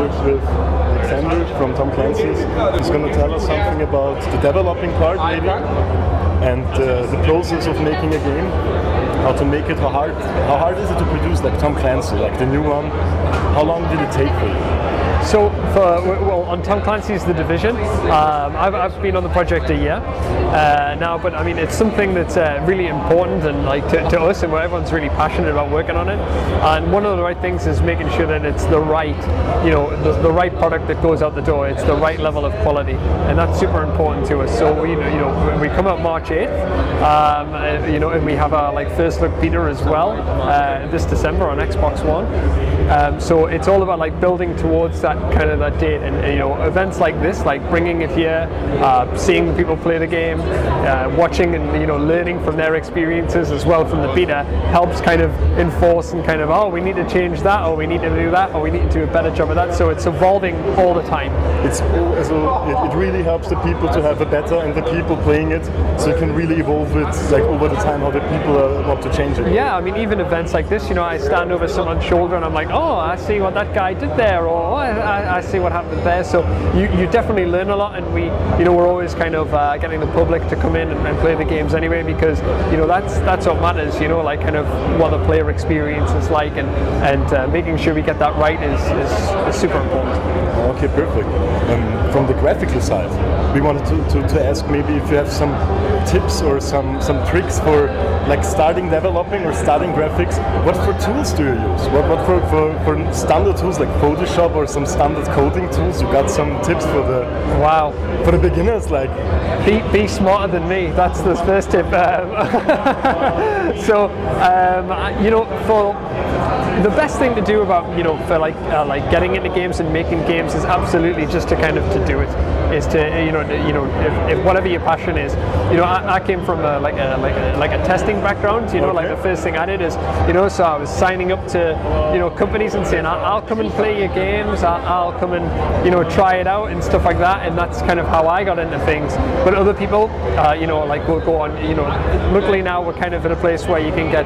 here with Alexander from Tom Clancy's. He's going to tell us something about the developing part, maybe, and the process of making a game. How to make it, how hard is it to produce like Tom Clancy, like the new one? How long did it take for you? So, on Tom Clancy's The Division, I've been on the project a year now, but I mean it's something that's really important and like to us, and where everyone's really passionate about working on it. And one of the right things is making sure that it's the right, the right product that goes out the door. It's the right level of quality, and that's super important to us. So we come out March 8th, and we have our first look beta as well this December on Xbox One. So it's all about like building towards that date, and events like this, like bringing it here, seeing people play the game, watching and learning from their experiences as well from the beta, helps kind of enforce and oh, we need to change that, or we need to do that, or we need to do a better job of that. So it's evolving all the time. It really helps the people to have a better, and the people playing it, so you can really evolve it like over the time how the people want to change it. Yeah, I mean even events like this, I stand over someone's shoulder and I'm like, oh, I see what that guy did there, or I see what happened there. So you definitely learn a lot, and we're always kind of getting the public to come in and play the games anyway, because that's what matters. Like kind of what the player experience is like, and making sure we get that right is super important. Okay, perfect. From the graphical side, we wanted to ask maybe if you have some tips or some tricks for like starting developing or starting graphics. What for tools do you use? What for standard tools like Photoshop or some standard coding tools? You got some tips for the beginners, like be smarter than me. That's the first tip. So for the best thing to do about for like getting into games and making games is absolutely just to to do it. Is to if whatever your passion is. I came from like a testing background. Okay. Like the first thing I did is so I was signing up to companies and saying I'll come and play your games. I'll come and try it out and stuff like that. And that's kind of how I got into things. But other people will go on. Luckily now we're kind of in a place where you can get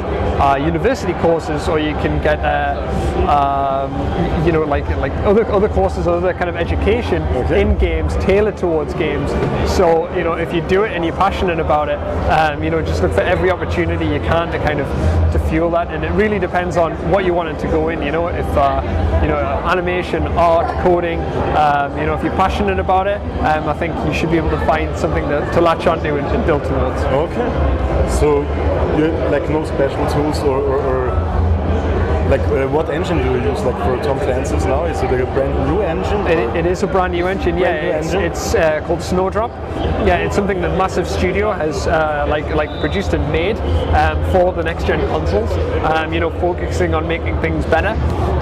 university courses, or you can get like other courses, other kind of education in games, tailored towards games. So if you do it and you're passionate about it, just look for every opportunity you can to fuel that. And it really depends on what you wanted to go in. If animation, art, coding, if you're passionate about it, I think you should be able to find something to latch onto and build towards. Okay, so you like no special tools or like what engine do you use like for Tom Clancy's now? Is it a brand new engine? It is a brand new engine. It's called Snowdrop. Yeah, it's something that Massive Studio has produced and made for the next gen consoles. Focusing on making things better.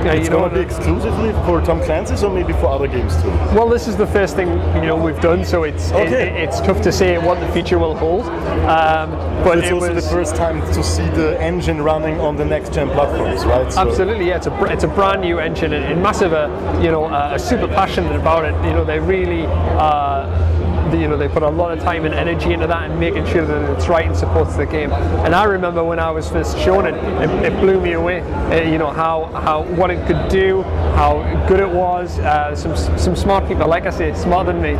It's going to be exclusively for Tom Clancy's, or maybe for other games too? Well, this is the first thing we've done, so it's tough to say what the future will hold. But it's also the first time to see the engine running on the next gen platforms, right? So. Absolutely, yeah. It's a brand new engine, and Massive are super passionate about it. They really. They put a lot of time and energy into that and making sure that it's right and supports the game. And I remember when I was first shown it, it blew me away. How what it could do, how good it was. Some smart people, like I say, smarter than me.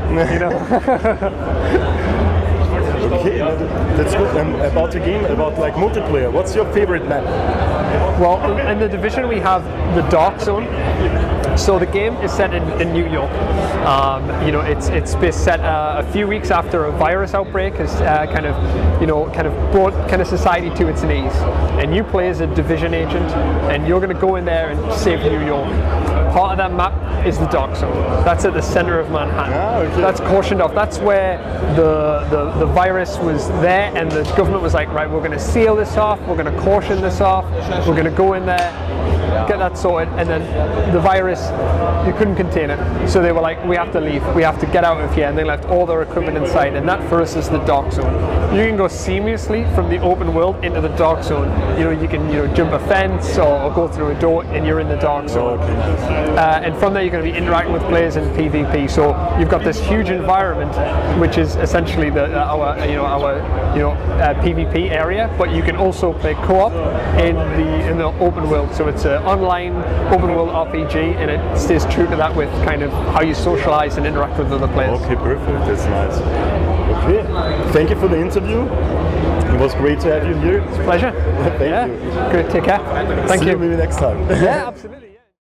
Okay, that's good. About the game, about like multiplayer, what's your favorite map? Well, in the Division we have the Darkzone. So the game is set in New York. It's set a few weeks after a virus outbreak has brought society to its knees. And you play as a Division agent, and you're going to go in there and save New York. Part of that map is the Darkzone. That's at the center of Manhattan. Okay. That's cautioned off. That's where the virus was there, and the government was like, right, we're going to seal this off. We're going to caution this off. We're going to go in there, get that sorted, and then the virus, you couldn't contain it. So they were like, we have to leave. We have to get out of here, and they left all their equipment inside. And that for us is the Darkzone. You can go seamlessly from the open world into the Darkzone. You can jump a fence or go through a door, and you're in the Darkzone. And from there, you're going to be interacting with players in PvP. So you've got this huge environment, which is essentially our PvP area. But you can also play co-op in the open world. So it's an online open world RPG, and it stays true to that with kind of how you socialize and interact with other players. Okay, perfect. That's nice. Okay, thank you for the interview. It was great to have you here. It's a pleasure. Thank you. Good. Take care. Thank See you. you maybe next time. Yeah, absolutely.